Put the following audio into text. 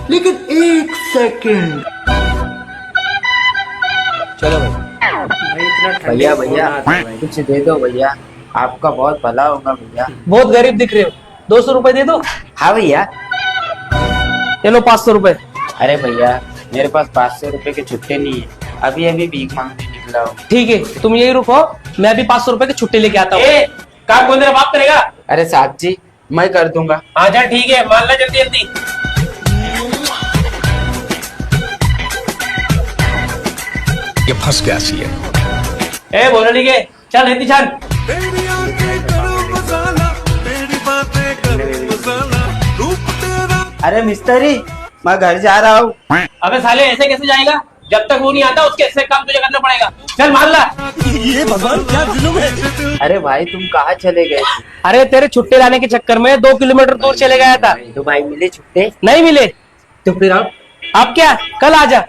लेकिन एक सेकंड। चलो भाई। भाई इतना ठंडे भैया में भैया कौन आता है भाई? कुछ दे दो भैया, आपका बहुत भला होगा भैया। बहुत गरीब दिख रहे हो, 200 रुपए दे दो। हाँ भैया। ये लो 500 रुपए। अरे भैया मेरे पास 500 रुपए के छुट्टे नहीं है, अभी अभी भीख मांगने निकला हूँ। ठीक है, तुम यही रुको, मैं भी 500 रुपए की छुट्टी लेके आता हूँ। काम कौन तेरा बाप करेगा? अरे साहब जी मैं कर दूंगा। हाँ चल ठीक है, मान ला जल्दी जल्दी। ये फंस गया सी है। ए बोलो ठीक है, चल हिंदी छान। तेरी आंखें करो मसाला, तेरी बातें करो मसाला, रूप तेरा। अरे मिस्त्री मैं घर जा रहा हूँ। अबे साले ऐसे कैसे जाएगा? जब तक वो नहीं आता उसके ऐसे काम तुझे करना पड़ेगा। चल मान ला। ये भगवान क्या जुल्म है। अरे भाई तुम कहाँ चले गए? अरे तेरे छुट्टे लाने के चक्कर में 2 किलोमीटर दूर चले गया था, तो भाई मिले छुट्टे? नहीं मिले। तो फिर आप अब क्या, कल आ जा।